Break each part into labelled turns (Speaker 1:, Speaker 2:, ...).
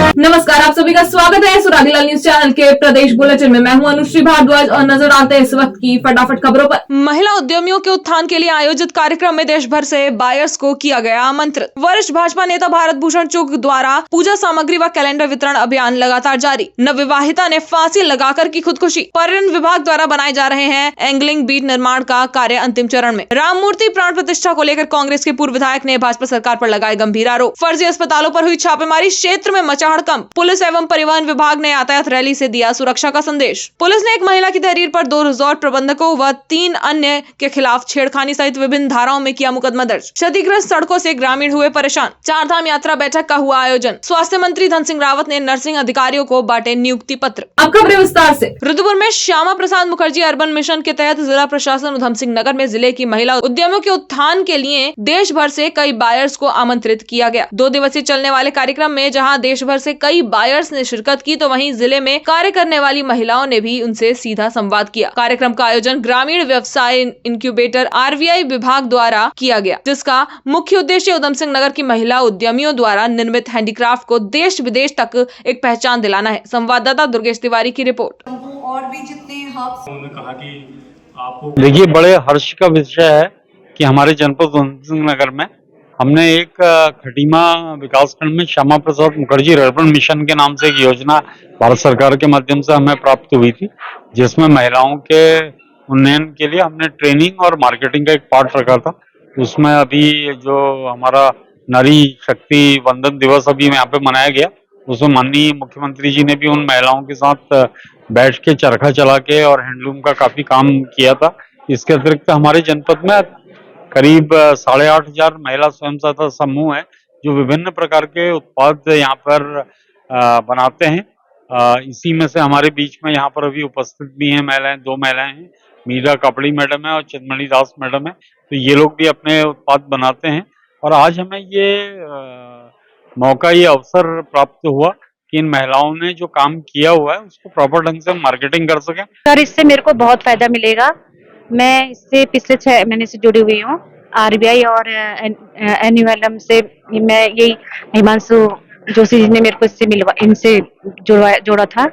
Speaker 1: नमस्कार, आप सभी का स्वागत है सुरागीलाल न्यूज चैनल के प्रदेश बुलेटिन में। मैं हूं अनुश्री भारद्वाज और नजर आते हैं इस वक्त की फटाफट खबरों पर। महिला उद्यमियों के उत्थान के लिए आयोजित कार्यक्रम में देश भर से बायर्स को किया गया आमंत्रित। वरिष्ठ भाजपा नेता भारत भूषण चुग द्वारा पूजा सामग्री व कैलेंडर वितरण अभियान लगातार जारी। नवविवाहिता ने फांसी लगाकर की खुदकुशी। पर्यटन विभाग द्वारा बनाए जा रहे हैं एंगलिंग बीट निर्माण का कार्य अंतिम चरण में। राम मूर्ति प्राण प्रतिष्ठा को लेकर कांग्रेस के पूर्व विधायक ने भाजपा सरकार पर लगाए गंभीर आरोप। फर्जी अस्पतालों पर हुई छापेमारी, क्षेत्र में मचा हड़कंप। पुलिस एवं परिवहन विभाग ने यातायात रैली से दिया सुरक्षा का संदेश। पुलिस ने एक महिला की तहरीर पर 2 रिजॉर्ट प्रबंधकों व 3 अन्य के खिलाफ छेड़खानी सहित विभिन्न धाराओं में किया मुकदमा दर्ज। क्षतिग्रस्त सड़कों से ग्रामीण हुए परेशान। 4 धाम यात्रा बैठक का हुआ आयोजन। स्वास्थ्य मंत्री धन सिंह रावत ने नर्सिंग अधिकारियों को बांटे नियुक्ति पत्र। अब खबरें विस्तार से। रुद्रपुर में श्यामा प्रसाद मुखर्जी अर्बन मिशन के तहत जिला प्रशासन उधम सिंह नगर में जिले की महिला उद्यमियों के उत्थान के लिए देश भर से कई बायर्स को आमंत्रित किया गया। 2 दिवसीय चलने वाले कार्यक्रम में जहां देश भर से कई बायर्स ने शिरकत की, तो वहीं जिले में कार्य करने वाली महिलाओं ने भी उनसे सीधा संवाद किया। कार्यक्रम का आयोजन ग्रामीण व्यवसाय इंक्यूबेटर RVI विभाग द्वारा किया गया, जिसका मुख्य उद्देश्य उधम सिंह नगर की महिला उद्यमियों द्वारा निर्मित हैंडीक्राफ्ट को देश विदेश तक एक पहचान दिलाना है। संवाददाता दुर्गेश तिवारी की रिपोर्ट।
Speaker 2: और भी जितने हब्स
Speaker 3: उन्होंने कहा कि आपको
Speaker 4: देखिए, बड़े हर्ष का विषय है कि हमारे जनपद उधम सिंह नगर में हमने एक खटीमा विकासखंड में श्यामा प्रसाद मुखर्जी अर्बन मिशन के नाम से एक योजना भारत सरकार के माध्यम से हमें प्राप्त हुई थी, जिसमें महिलाओं के उन्नयन के लिए हमने ट्रेनिंग और मार्केटिंग का एक पार्ट रखा था। उसमें अभी जो हमारा नारी शक्ति वंदन दिवस अभी यहाँ पे मनाया गया, उसमें माननीय मुख्यमंत्री जी ने भी उन महिलाओं के साथ बैठ के चरखा चला के और हैंडलूम का काफी काम किया था। इसके अतिरिक्त हमारे जनपद में करीब 8,500 महिला स्वयं सहायता समूह है जो विभिन्न प्रकार के उत्पाद यहाँ पर बनाते हैं। इसी में से हमारे बीच में यहाँ पर अभी उपस्थित भी हैं महिलाएं, 2 महिलाएं हैं, मीरा कापड़ी मैडम है और चिन्मणि दास मैडम है। तो ये लोग भी अपने उत्पाद बनाते हैं और आज हमें ये मौका, ये अवसर प्राप्त हुआ कि इन महिलाओं ने जो काम किया हुआ है उसको प्रॉपर ढंग से मार्केटिंग कर सके।
Speaker 5: सर, इससे मेरे को बहुत फायदा मिलेगा। मैं इससे पिछले 6 महीने से जुड़ी हुई हूँ। RBI और NULM से मैं यही हिमांशु जोशी जी ने मेरे को इनसे जोड़ा था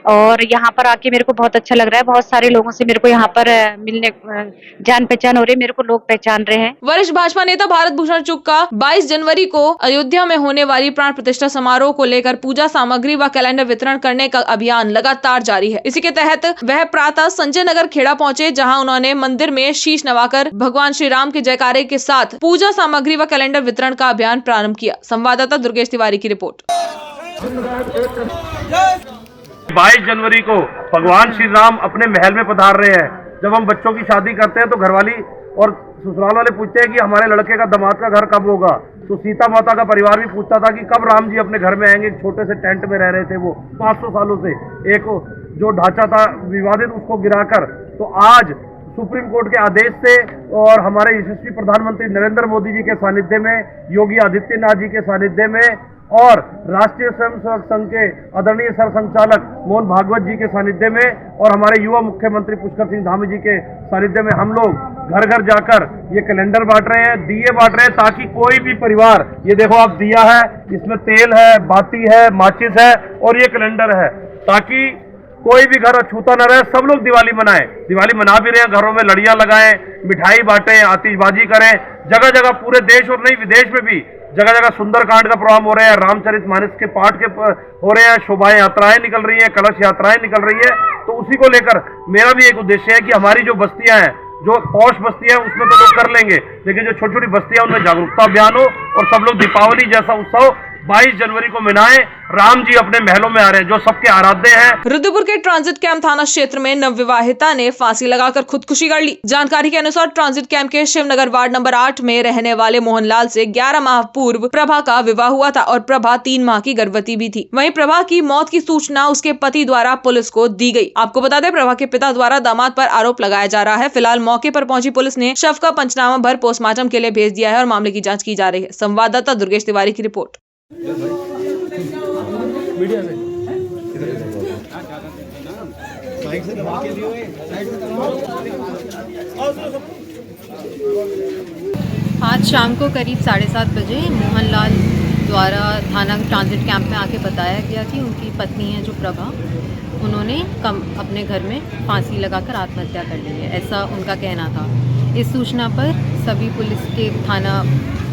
Speaker 5: और यहाँ पर आके मेरे को बहुत अच्छा लग रहा है। बहुत सारे लोगों से मेरे को यहाँ पर मिलने जान पहचान हो रही है, मेरे को लोग पहचान रहे हैं।
Speaker 1: वरिष्ठ भाजपा नेता भारत भूषण चुग का 22 जनवरी को अयोध्या में होने वाली प्राण प्रतिष्ठा समारोह को लेकर पूजा सामग्री व कैलेंडर वितरण करने का अभियान लगातार जारी है। इसी के तहत वह प्रातः संजय नगर खेड़ा पहुंचे, जहां उन्होंने मंदिर में शीश नवाकर भगवान श्री राम के जयकारे के साथ पूजा सामग्री व कैलेंडर वितरण का अभियान प्रारंभ किया। संवाददाता दुर्गेश तिवारी की रिपोर्ट।
Speaker 3: 22 जनवरी को भगवान श्री राम अपने महल में पधार रहे हैं। जब हम बच्चों की शादी करते हैं तो घरवाली और ससुराल वाले पूछते हैं कि हमारे लड़के का दामाद का घर कब होगा। तो सीता माता का परिवार भी पूछता था कि कब राम जी अपने घर में आएंगे। एक छोटे से टेंट में रह रहे थे वो 500 सालों से। एक जो ढांचा था विवादित, उसको गिराकर तो आज सुप्रीम कोर्ट के आदेश से और हमारे यशस्वी प्रधानमंत्री नरेंद्र मोदी जी के सानिध्य में, योगी आदित्यनाथ जी के सानिध्य में और राष्ट्रीय स्वयंसेवक संघ के आदरणीय सर संचालक मोहन भागवत जी के सानिध्य में और हमारे युवा मुख्यमंत्री पुष्कर सिंह धामी जी के सानिध्य में हम लोग घर घर जाकर ये कैलेंडर बांट रहे हैं, दिए बांट रहे हैं, ताकि कोई भी परिवार, ये देखो आप दिया है, इसमें तेल है, बाती है, माचिस है और ये कैलेंडर है, ताकि कोई भी घर अछूता न रहे। सब लोग दिवाली मनाएं। दिवाली मना भी रहे हैं, घरों में लड़ियां लगाएं, मिठाई बांटें, आतिशबाजी करें। जगह जगह पूरे देश और नहीं विदेश में भी जगह जगह सुंदरकांड का प्रोग्राम हो रहे हैं, रामचरितमानस के पाठ के हो रहे हैं, शोभा यात्राएं निकल रही हैं, कलश यात्राएं निकल रही है। तो उसी को लेकर मेरा भी एक उद्देश्य है कि हमारी जो बस्तियां हैं, जो पौष बस्तियां हैं, उसमें तो लोग कर लेंगे, लेकिन जो छोटी छोटी बस्तियां उनमें जागरूकता अभियान हो और सब लोग दीपावली जैसा उत्सव 22 जनवरी को मनाएं। राम जी अपने महलों में आ रहे हैं, जो सबके आराध्य हैं।
Speaker 1: रुद्रपुर के ट्रांजिट कैंप थाना क्षेत्र में नवविवाहिता ने फांसी लगाकर खुदकुशी कर ली। जानकारी के अनुसार ट्रांजिट कैंप के शिवनगर वार्ड नंबर 8 में रहने वाले मोहनलाल से 11 माह पूर्व प्रभा का विवाह हुआ था और प्रभा 3 माह की गर्भवती भी थी। वहीं प्रभा की मौत की सूचना उसके पति द्वारा पुलिस को दी गई। आपको बता दें, प्रभा के पिता द्वारा दामाद पर आरोप लगाया जा रहा है। फिलहाल मौके पर पहुंची पुलिस ने शव का पंचनामा भर पोस्टमार्टम के लिए भेज दिया है और मामले की जाँच की जा रही है। संवाददाता दुर्गेश तिवारी की रिपोर्ट।
Speaker 6: मीडिया से
Speaker 7: आज शाम को करीब 7:30 बजे मोहनलाल
Speaker 6: द्वारा थाना ट्रांजिट कैंप में आके बताया गया कि उनकी पत्नी है जो प्रभा, उन्होंने अपने घर में फांसी लगाकर आत्महत्या कर ली है, ऐसा उनका कहना था। इस सूचना पर सभी पुलिस के थाना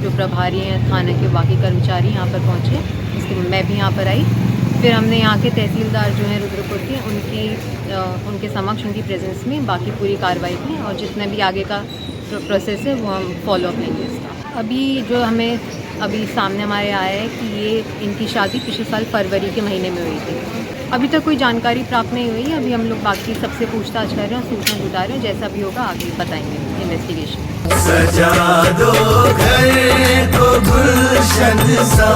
Speaker 6: जो प्रभारी हैं, थाने के बाकी कर्मचारी यहाँ पर पहुँचे। इसके मैं भी यहाँ पर आई। फिर हमने यहाँ के तहसीलदार जो हैं रुद्रपुर के, उनके समक्ष उनकी प्रेजेंस में बाकी पूरी कार्रवाई की और जितने भी आगे का प्रोसेस है वो हम फॉलो अप लेंगे इसका। अभी जो हमें अभी सामने हमारे आया है कि ये इनकी शादी पिछले साल फरवरी के महीने में हुई थी। अभी तक कोई जानकारी प्राप्त नहीं हुई है। अभी हम लोग बाकी सबसे पूछताछ कर रहे हैं और सूचना जुटा रहे हैं। जैसा भी होगा आगे बताएंगे इन्वेस्टिगेशन।
Speaker 7: सजा दो घर को गुलशन सा,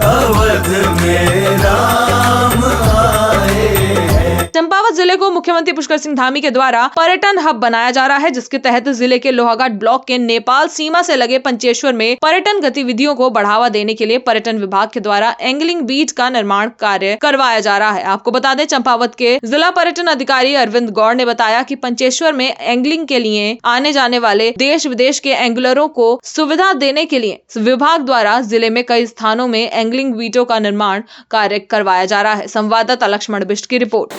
Speaker 7: अवध में राम आए।
Speaker 1: चंपावत जिले को मुख्यमंत्री पुष्कर सिंह धामी के द्वारा पर्यटन हब बनाया जा रहा है, जिसके तहत जिले के लोहाघाट ब्लॉक के नेपाल सीमा से लगे पंचेश्वर में पर्यटन गतिविधियों को बढ़ावा देने के लिए पर्यटन विभाग के द्वारा एंगलिंग बीच का निर्माण कार्य करवाया जा रहा है। आपको बता दें, चंपावत के जिला पर्यटन अधिकारी अरविंद गौड़ ने बताया कि पंचेश्वर में एंगलिंग के लिए आने जाने वाले देश विदेश के एंगलरों को सुविधा देने के लिए विभाग द्वारा जिले में कई स्थानों में एंगलिंग बीटों का निर्माण कार्य करवाया जा रहा है। संवाददाता लक्ष्मण बिष्ट की रिपोर्ट।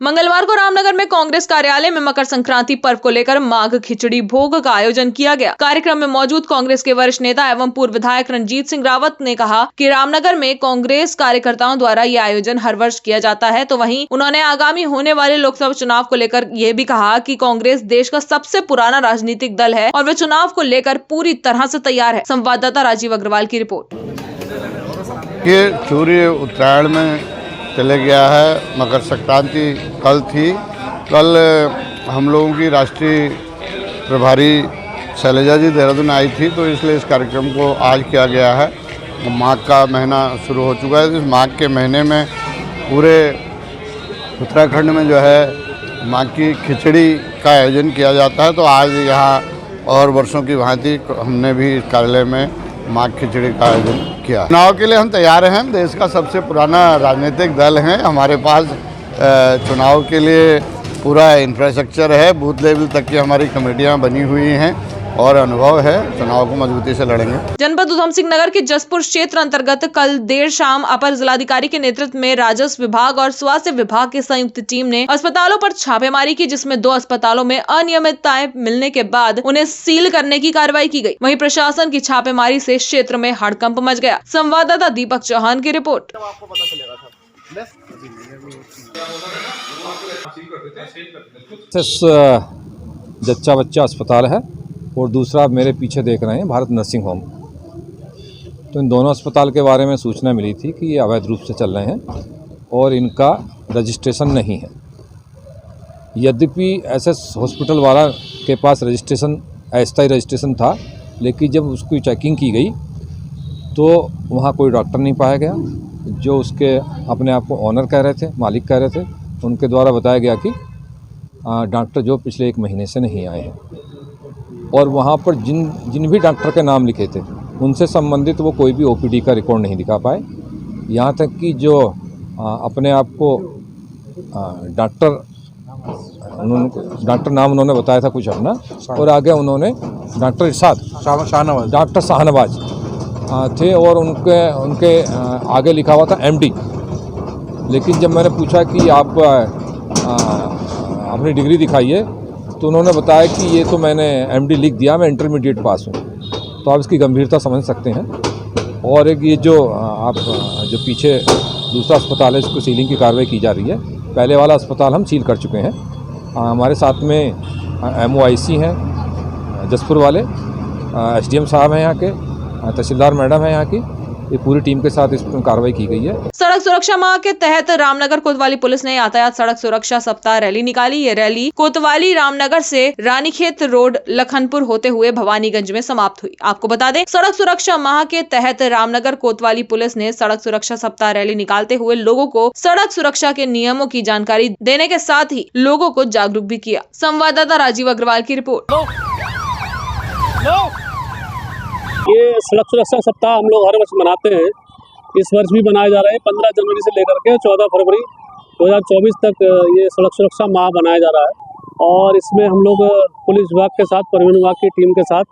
Speaker 1: मंगलवार को रामनगर में कांग्रेस कार्यालय में मकर संक्रांति पर्व को लेकर माघ खिचड़ी भोग का आयोजन किया गया। कार्यक्रम में मौजूद कांग्रेस के वरिष्ठ नेता एवं पूर्व विधायक रणजीत सिंह रावत ने कहा कि रामनगर में कांग्रेस कार्यकर्ताओं द्वारा ये आयोजन हर वर्ष किया जाता है। तो वहीं उन्होंने आगामी होने वाले लोकसभा चुनाव को लेकर ये भी कहा कि कांग्रेस देश का सबसे पुराना राजनीतिक दल है और वे चुनाव को लेकर पूरी तरह से तैयार है। संवाददाता राजीव अग्रवाल की रिपोर्ट।
Speaker 8: ये सूर्य उत्तरायण में चले गया है। मकर संक्रांति कल थी। कल हम लोगों की राष्ट्रीय प्रभारी शैलजा जी देहरादून आई थी, तो इसलिए इस कार्यक्रम को आज किया गया है। माघ का महीना शुरू हो चुका है। इस माघ के महीने में पूरे उत्तराखंड में जो है माघ की खिचड़ी का आयोजन किया जाता है। तो आज यहाँ और वर्षों की भांति हमने भी कार्यालय में माघ खिचड़ी का आयोजन किया। चुनाव के लिए हम तैयार हैं। देश का सबसे पुराना राजनीतिक दल है। हमारे पास चुनाव के लिए पूरा इंफ्रास्ट्रक्चर है। बूथ लेवल तक की हमारी कमेटियां बनी हुई हैं और अनुभव है। चुनाव को मजबूती से लड़ेंगे।
Speaker 1: जनपद उधम सिंह नगर के जसपुर क्षेत्र अंतर्गत कल देर शाम अपर जिलाधिकारी के नेतृत्व में राजस्व विभाग और स्वास्थ्य विभाग की संयुक्त टीम ने अस्पतालों पर छापेमारी की, जिसमें 2 अस्पतालों में अनियमितताएं मिलने के बाद उन्हें सील करने की कार्रवाई की गई। वहीं प्रशासन की छापेमारी से क्षेत्र में हड़कंप मच गया। संवाददाता दीपक चौहान की रिपोर्ट।
Speaker 9: जच्चा बच्चा अस्पताल है और दूसरा मेरे पीछे देख रहे हैं भारत नर्सिंग होम। तो इन दोनों अस्पताल के बारे में सूचना मिली थी कि ये अवैध रूप से चल रहे हैं और इनका रजिस्ट्रेशन नहीं है। यद्यपि एसएस हॉस्पिटल वाला के पास रजिस्ट्रेशन अस्थायी रजिस्ट्रेशन था, लेकिन जब उसकी चेकिंग की गई तो वहाँ कोई डॉक्टर नहीं पाया गया। जो उसके अपने आप को ऑनर कह रहे थे, मालिक कह रहे थे, उनके द्वारा बताया गया कि डॉक्टर जो पिछले 1 महीने से नहीं आए हैं। और वहाँ पर जिन भी डॉक्टर के नाम लिखे थे उनसे संबंधित वो कोई भी ओपीडी का रिकॉर्ड नहीं दिखा पाए। यहाँ तक कि जो अपने आप को डॉक्टर नाम उन्होंने बताया था कुछ अपना, और आगे उन्होंने डॉक्टर इरशाद शाहनवाज, डॉक्टर शाहनवाज थे और उनके आगे लिखा हुआ था एमडी। लेकिन जब मैंने पूछा कि आप अपनी डिग्री दिखाइए, तो उन्होंने बताया कि ये तो मैंने एमडी लिख दिया, मैं इंटरमीडिएट पास हूँ। तो आप इसकी गंभीरता समझ सकते हैं। और एक ये जो जो पीछे दूसरा अस्पताल है, इसको सीलिंग की कार्रवाई की जा रही है। पहले वाला अस्पताल हम सील कर चुके हैं। हमारे साथ में MOIC हैं जसपुर वाले, SDM साहब हैं यहाँ के, तहसीलदार मैडम है यहाँ की। ये पूरी टीम के साथ इस पर कार्रवाई की गई है।
Speaker 1: सड़क सुरक्षा माह के तहत रामनगर कोतवाली पुलिस ने यातायात सड़क सुरक्षा सप्ताह रैली निकाली। ये रैली कोतवाली रामनगर से रानीखेत रोड लखनपुर होते हुए भवानीगंज में समाप्त हुई। आपको बता दें, सड़क सुरक्षा माह के तहत रामनगर कोतवाली पुलिस ने सड़क सुरक्षा सप्ताह रैली निकालते हुए लोगों को सड़क सुरक्षा के नियमों की जानकारी देने के साथ ही लोगों को जागरूक भी किया। संवाददाता राजीव अग्रवाल की रिपोर्ट।
Speaker 10: ये सड़क सुरक्षा सप्ताह हम लोग हर वर्ष मनाते हैं। इस वर्ष भी मनाया जा रहा है। 15 जनवरी से लेकर के 14 फरवरी 2024 तक ये सड़क सुरक्षा माह मनाया जा रहा है। और इसमें हम लोग पुलिस विभाग के साथ, परिवहन विभाग की टीम के साथ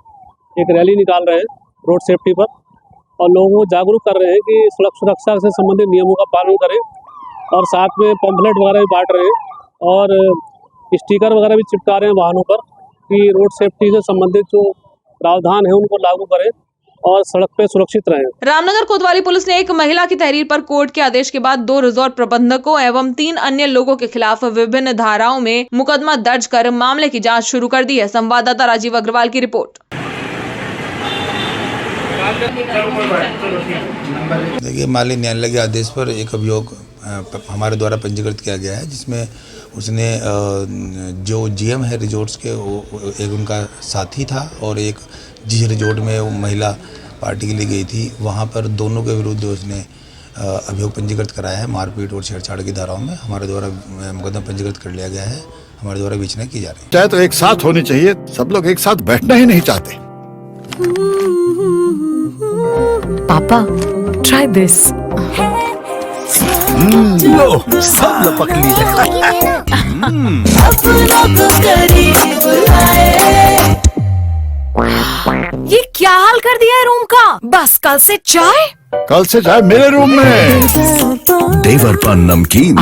Speaker 10: एक रैली निकाल रहे हैं रोड सेफ्टी पर, और लोगों को जागरूक कर रहे हैं कि सड़क सुरक्षा से संबंधित नियमों का पालन करें, और साथ में पम्फलेट वगैरह भी बांट रहे हैं और स्टिकर वगैरह भी चिपका रहे हैं वाहनों पर कि रोड सेफ्टी से संबंधित जो प्रावधान है उनको लागू करें और सड़क पे सुरक्षित रहें।
Speaker 1: रामनगर कोतवाली पुलिस ने एक महिला की तहरीर पर कोर्ट के आदेश के बाद 2 रिजॉर्ट प्रबंधकों एवं 3 अन्य लोगों के खिलाफ विभिन्न धाराओं में मुकदमा दर्ज कर मामले की जांच शुरू कर दी है। संवाददाता राजीव अग्रवाल की रिपोर्ट।
Speaker 11: देखिए, माननीय न्यायालय के आदेश पर एक अभियोग हमारे द्वारा पंजीकृत किया गया है, जिसमें उसने जो जीएम है रिजॉर्ट्स के, वो एक उनका साथी था और एक जिस रिजॉर्ट में वो महिला पार्टी के लिए गई थी, वहाँ पर दोनों के विरुद्ध उसने अभियोग पंजीकृत कराया है मारपीट और छेड़छाड़ की धाराओं में। हमारे द्वारा मुकदमा पंजीकृत कर लिया गया है, हमारे द्वारा विचारणा की जा रही है।
Speaker 8: चाहे तो एक साथ होनी चाहिए, सब लोग एक साथ बैठना ही नहीं चाहते।
Speaker 12: पापा, try this.
Speaker 7: लो, सब लपक लिए।
Speaker 12: ये क्या हाल कर दिया है रूम का? बस कल से चाय
Speaker 8: मेरे रूम में।
Speaker 7: देवर पान नमकीन।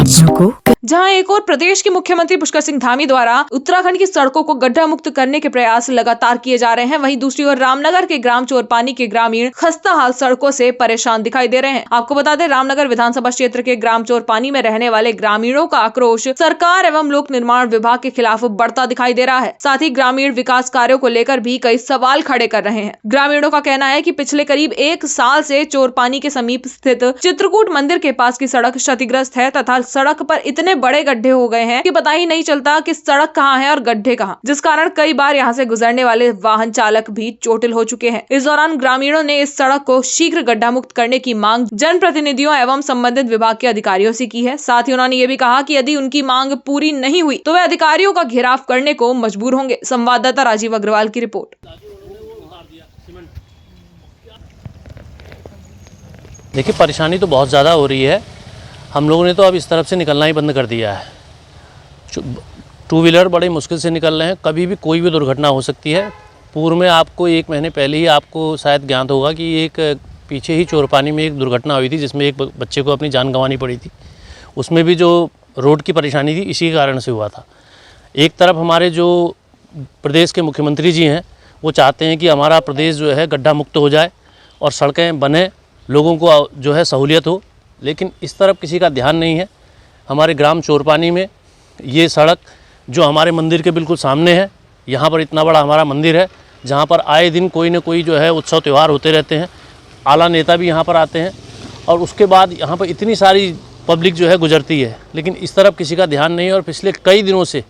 Speaker 1: जहां एक और प्रदेश के मुख्यमंत्री पुष्कर सिंह धामी द्वारा उत्तराखंड की सड़कों को गड्ढा मुक्त करने के प्रयास लगातार किए जा रहे हैं, वहीं दूसरी ओर रामनगर के ग्राम चोरपानी के ग्रामीण खस्ता हाल सड़कों से परेशान दिखाई दे रहे हैं। आपको बता दें, रामनगर विधानसभा क्षेत्र के ग्राम चोरपानी में रहने वाले ग्रामीणों का आक्रोश सरकार एवं लोक निर्माण विभाग के खिलाफ बढ़ता दिखाई दे रहा है। साथ ही ग्रामीण विकास कार्यों को लेकर भी कई सवाल खड़े कर रहे हैं। ग्रामीणों का कहना है कि पिछले करीब 1 साल से चोरपानी के समीप स्थित चित्रकूट मंदिर के पास की सड़क क्षतिग्रस्त है तथा सड़क पर इतने बड़े गड्ढे हो गए हैं कि पता ही नहीं चलता कि सड़क कहां है और गड्ढे कहां, जिस कारण कई बार यहां से गुजरने वाले वाहन चालक भी चोटिल हो चुके हैं। इस दौरान ग्रामीणों ने इस सड़क को शीघ्र गड्ढा मुक्त करने की मांग जनप्रतिनिधियों एवं संबंधित विभाग के अधिकारियों से की है। साथ ही उन्होंने ये भी कहा कि यदि उनकी मांग पूरी नहीं हुई तो वे अधिकारियों का घेराव करने को मजबूर होंगे। संवाददाता राजीव अग्रवाल की रिपोर्ट।
Speaker 10: देखिए, परेशानी तो बहुत ज़्यादा हो रही है। हम लोगों ने तो अब इस तरफ से निकलना ही बंद कर दिया है। 2 व्हीलर बड़े मुश्किल से निकल रहे हैं, कभी भी कोई भी दुर्घटना हो सकती है। पूर्व में आपको 1 महीने पहले ही आपको शायद ज्ञात होगा कि एक पीछे ही चोरपानी में एक दुर्घटना हुई थी, जिसमें एक बच्चे को अपनी जान गंवानी पड़ी थी। उसमें भी जो रोड की परेशानी थी इसी कारण से हुआ था। एक तरफ हमारे जो प्रदेश के मुख्यमंत्री जी हैं, वो चाहते हैं कि हमारा प्रदेश जो है गड्ढा मुक्त हो जाए और सड़कें बने, लोगों को जो है सहूलियत हो, लेकिन इस तरफ किसी का ध्यान नहीं है। हमारे ग्राम चोरपानी में ये सड़क जो हमारे मंदिर के बिल्कुल सामने है, यहाँ पर इतना बड़ा हमारा मंदिर है, जहाँ पर आए दिन कोई न कोई जो है उत्सव त्यौहार होते रहते हैं। आला नेता भी यहाँ पर आते हैं और उसके बाद यहाँ पर इतनी सारी पब्लिक जो है गुजरती है, लेकिन इस तरफ किसी का ध्यान नहीं है। और पिछले कई दिनों से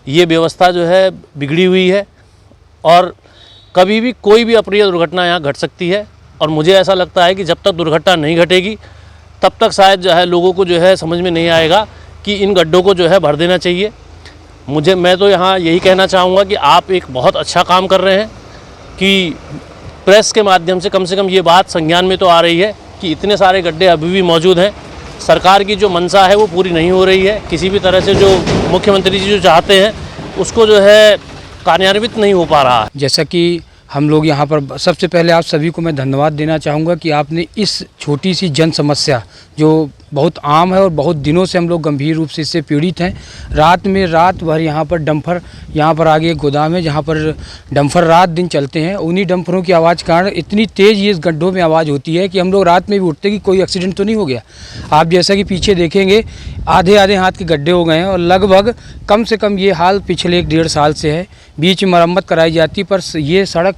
Speaker 10: ये व्यवस्था जो है बिगड़ी हुई है और कभी भी कोई भी अप्रिय दुर्घटना यहाँ घट सकती है। और मुझे ऐसा लगता है कि जब तक दुर्घटना नहीं घटेगी तब तक शायद जो है लोगों को जो है समझ में नहीं आएगा कि इन गड्ढों को जो है भर देना चाहिए। मैं तो यहाँ यही कहना चाहूँगा कि आप एक बहुत अच्छा काम कर रहे हैं कि प्रेस के माध्यम से कम ये बात संज्ञान में तो आ रही है कि इतने सारे गड्ढे अभी भी मौजूद हैं। सरकार की जो मंशा है वो पूरी नहीं हो रही है। किसी भी तरह से जो मुख्यमंत्री जी जो चाहते हैं उसको जो है कार्यान्वित नहीं हो पा रहा है।
Speaker 13: जैसा कि हम लोग यहाँ पर, सबसे पहले आप सभी को मैं धन्यवाद देना चाहूँगा कि आपने इस छोटी सी जन समस्या जो बहुत आम है और बहुत दिनों से हम लोग गंभीर रूप से इससे पीड़ित हैं, रात भर यहाँ पर डंपर, यहाँ पर आगे एक गोदाम है जहाँ पर डंपर रात दिन चलते हैं। उन्हीं डंपरों की आवाज़ के कारण इतनी तेज़ ये गड्ढों में आवाज़ होती है कि हम लोग रात में भी उठते कि कोई एक्सीडेंट तो नहीं हो गया। आप जैसा कि पीछे देखेंगे आधे हाथ के गड्ढे हो गए हैं और लगभग कम से कम ये हाल पिछले 1-1.5 साल से है। बीच में मरम्मत कराई जाती पर ये सड़क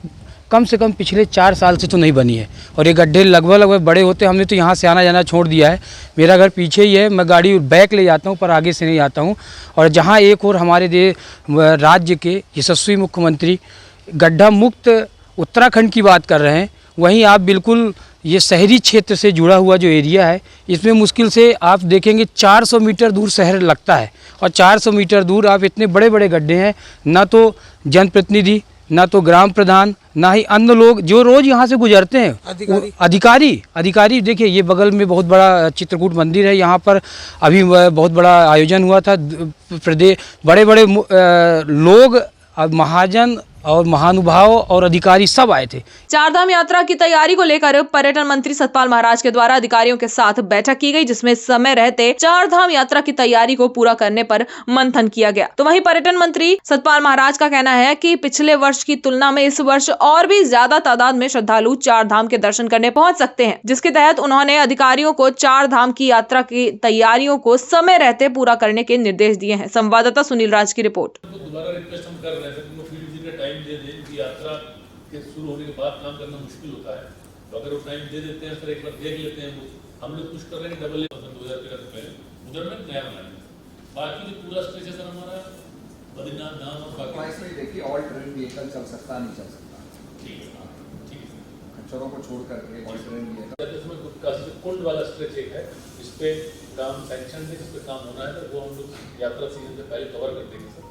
Speaker 13: कम से कम पिछले 4 साल से तो नहीं बनी है और ये गड्ढे लगभग बड़े होते। हमने तो यहाँ से आना जाना छोड़ दिया है। मेरा घर पीछे ही है, मैं गाड़ी बैक ले जाता हूँ पर आगे से नहीं आता हूँ। और जहाँ एक और हमारे राज्य के यशस्वी मुख्यमंत्री गड्ढा मुक्त उत्तराखंड की बात कर रहे हैं, वहीं आप बिल्कुल ये शहरी क्षेत्र से जुड़ा हुआ जो एरिया है, इसमें मुश्किल से आप देखेंगे 400 मीटर दूर शहर लगता है और 400 मीटर दूर आप इतने बड़े बड़े गड्ढे हैं। ना तो जनप्रतिनिधि, ना तो ग्राम प्रधान, ना ही अन्य लोग जो रोज यहाँ से गुजरते हैं। अधिकारी देखिए, ये बगल में बहुत बड़ा चित्रकूट मंदिर है, यहाँ पर अभी बहुत बड़ा आयोजन हुआ था। प्रदेश बड़े बड़े लोग, महाजन और महानुभाव और अधिकारी सब आए थे।
Speaker 1: चारधाम यात्रा की तैयारी को लेकर पर्यटन मंत्री सतपाल महाराज के द्वारा अधिकारियों के साथ बैठक की गई, जिसमें समय रहते चारधाम यात्रा की तैयारी को पूरा करने पर मंथन किया गया। तो वहीं पर्यटन मंत्री सतपाल महाराज का कहना है कि पिछले वर्ष की तुलना में इस वर्ष और भी ज्यादा तादाद में श्रद्धालु चारधाम के दर्शन करने पहुंच सकते हैं, जिसके तहत उन्होंने अधिकारियों को चारधाम की यात्रा की तैयारियों को समय रहते पूरा करने के निर्देश दिए हैं। संवाददाता सुनील राज की रिपोर्ट।
Speaker 10: टाइम दे दें कि यात्रा के शुरू होने के बाद काम करना मुश्किल होता है, तो अगर वो टाइम दे देते हैं फिर एक बार देख लेते हैं। हम लोग कुछ कर रहे हैं डबल 2013 से पहले उधर में नया बनाएंगे। बाकी जो पूरा स्ट्रेच है सर हमारा बद्रीनाथ धाम और बाकी
Speaker 14: देखिए ऑल ट्रेन व्हीकल चल सकता नहीं चल सकता।
Speaker 10: ठीक है
Speaker 14: खच्चरों को छोड़ करके ऑल ट्रेन
Speaker 10: व्हीकल कुंड वाला स्ट्रेच एक है, इस पे काम सैंक्शन है, जिस पे काम होना है, वो हम लोग यात्रा सीजन से पहले कवर कर देंगे सर।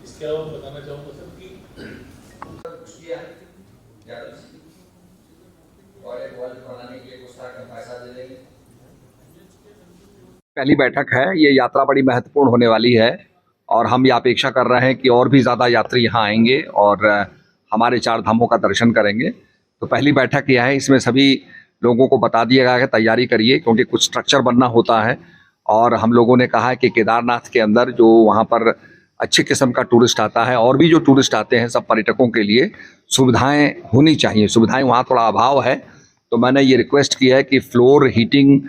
Speaker 10: इसके अलावा बताना चाहूँगा सर कि
Speaker 14: पहली बैठक है, ये यात्रा बड़ी महत्वपूर्ण होने वाली है और हम ये अपेक्षा कर रहे हैं कि और भी ज़्यादा यात्री यहाँ आएंगे और हमारे चार धामों का दर्शन करेंगे। तो पहली बैठक यह है, इसमें सभी लोगों को बता दिया गया है तैयारी करिए, क्योंकि कुछ स्ट्रक्चर बनना होता है। और हम लोगों ने कहा है कि केदारनाथ के अंदर जो वहाँ पर अच्छे किस्म का टूरिस्ट आता है और भी जो टूरिस्ट आते हैं, सब पर्यटकों के लिए सुविधाएं होनी चाहिए। सुविधाएं वहाँ थोड़ा अभाव है, तो मैंने ये रिक्वेस्ट किया है कि फ्लोर हीटिंग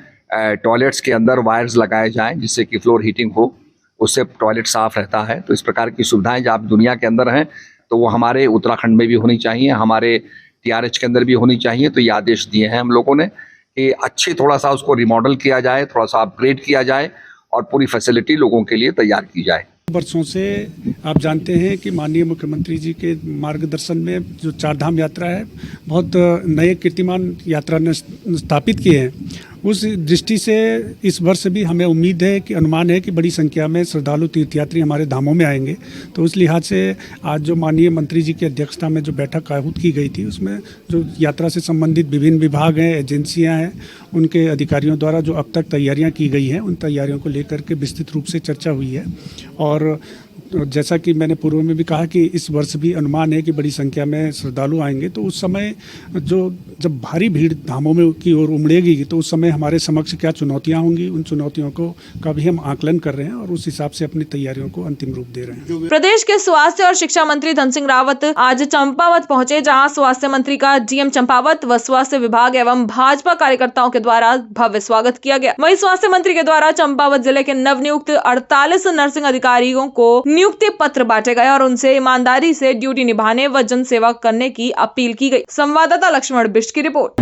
Speaker 14: टॉयलेट्स के अंदर वायर्स लगाए जाएं, जिससे कि फ्लोर हीटिंग हो, उससे टॉयलेट साफ़ रहता है। तो इस प्रकार की सुविधाएं जब आप दुनिया के अंदर हैं तो वो हमारे उत्तराखंड में भी होनी चाहिए, हमारे TRH के अंदर भी होनी चाहिए। तो ये आदेश दिए हैं हम लोगों ने कि अच्छे थोड़ा सा उसको रिमॉडल किया जाए, थोड़ा सा अपग्रेड किया जाए और पूरी फैसिलिटी लोगों के लिए तैयार की जाए।
Speaker 15: वर्षों से आप जानते हैं कि माननीय मुख्यमंत्री जी के मार्गदर्शन में जो चारधाम यात्रा है, बहुत नए कीर्तिमान यात्रा ने स्थापित किए हैं। उस दृष्टि से इस वर्ष भी हमें उम्मीद है कि अनुमान है कि बड़ी संख्या में श्रद्धालु तीर्थयात्री हमारे धामों में आएंगे। तो उस लिहाज से आज जो माननीय मंत्री जी की अध्यक्षता में जो बैठक आहूत की गई थी, उसमें जो यात्रा से संबंधित विभिन्न विभाग हैं, एजेंसियां हैं, उनके अधिकारियों द्वारा जो अब तक तैयारियां की गई हैं, उन तैयारियों को लेकर के विस्तृत रूप से चर्चा हुई है। और जैसा कि मैंने पूर्व में भी कहा कि इस वर्ष भी अनुमान है कि बड़ी संख्या में श्रद्धालु आएंगे। तो उस समय जब भारी भीड़ धामों में की ओर उमड़ेगी, तो उस समय हमारे समक्ष क्या चुनौतियां होंगी, उन चुनौतियों का भी हम आकलन कर रहे हैं और उस हिसाब से अपनी तैयारियों को अंतिम रूप दे रहे हैं।
Speaker 1: प्रदेश के स्वास्थ्य और शिक्षा मंत्री धन सिंह रावत आज चंपावत पहुंचे, जहां स्वास्थ्य मंत्री का GM चंपावत व स्वास्थ्य विभाग एवं भाजपा कार्यकर्ताओं के द्वारा भव्य स्वागत किया गया। वहीं स्वास्थ्य मंत्री के द्वारा चंपावत जिले के नवनियुक्त 48 नर्सिंग अधिकारियों को नियुक्ति पत्र बांटे गए और उनसे ईमानदारी से ड्यूटी निभाने व जन सेवा करने की अपील की गई। संवाददाता लक्ष्मण बिष्ट की रिपोर्ट।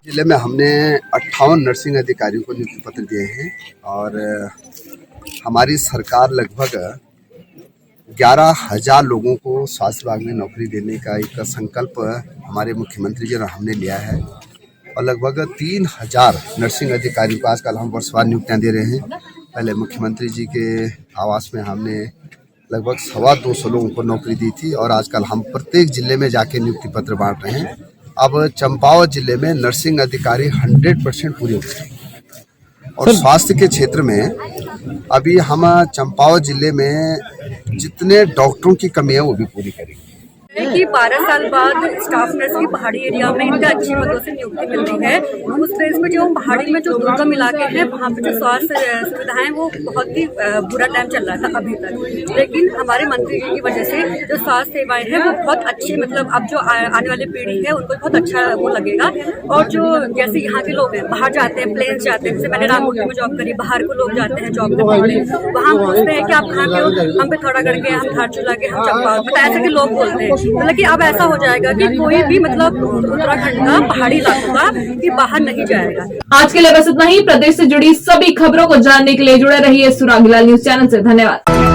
Speaker 16: जिले में हमने 58 नर्सिंग अधिकारियों को नियुक्ति पत्र दिए हैं और हमारी सरकार लगभग 11,000 लोगों को स्वास्थ्य विभाग में नौकरी देने का एक संकल्प हमारे मुख्यमंत्री जी और हमने लिया है और लगभग 3,000 नर्सिंग अधिकारियों को आजकल हम वर्षवार नियुक्तियाँ दे रहे हैं। पहले मुख्यमंत्री जी के आवास में हमने लगभग 225 लोगों को नौकरी दी थी और आजकल हम प्रत्येक जिले में जाके नियुक्ति पत्र बांट रहे हैं। अब चंपावत जिले में नर्सिंग अधिकारी 100% पूरी हो गई और स्वास्थ्य के क्षेत्र में अभी हम चंपावत जिले में जितने डॉक्टरों की कमी है वो भी पूरी करेंगे।
Speaker 2: कि 12 साल बाद स्टाफ नर्स की पहाड़ी एरिया में इतने अच्छी पदों से नियुक्ति मिलती है। उस प्लेस में जो पहाड़ी में जो दुर्गम इलाके हैं, वहाँ पे जो स्वास्थ्य सुविधाएं वो बहुत ही बुरा टाइम चल रहा था अभी तक, लेकिन हमारे मंत्री जी की वजह से जो स्वास्थ्य सेवाएं हैं वो बहुत अच्छी, मतलब अब जो आने वाली पीढ़ी है उनको बहुत अच्छा वो लगेगा। और जो जैसे यहाँ के लोग हैं बाहर जाते हैं, प्लेन्स जाते हैं, जैसे मैंने रामपुर में जॉब करी, बाहर को लोग जाते हैं जॉब करने, वहाँ पूछते हैं कि आप कहाँ के हो, हम पे थोड़ा करके हम धारचूला के हम चंपावत, ऐसे के लोग बोलते हैं। मतलब कि अब ऐसा हो जाएगा कि कोई भी मतलब उत्तराखंड का पहाड़ी इलाकों का कि बाहर नहीं जाएगा।
Speaker 1: आज के लिए बस इतना ही। प्रदेश से जुड़ी सभी खबरों को जानने के लिए जुड़े रहिए सुरागीलाल न्यूज चैनल से। धन्यवाद।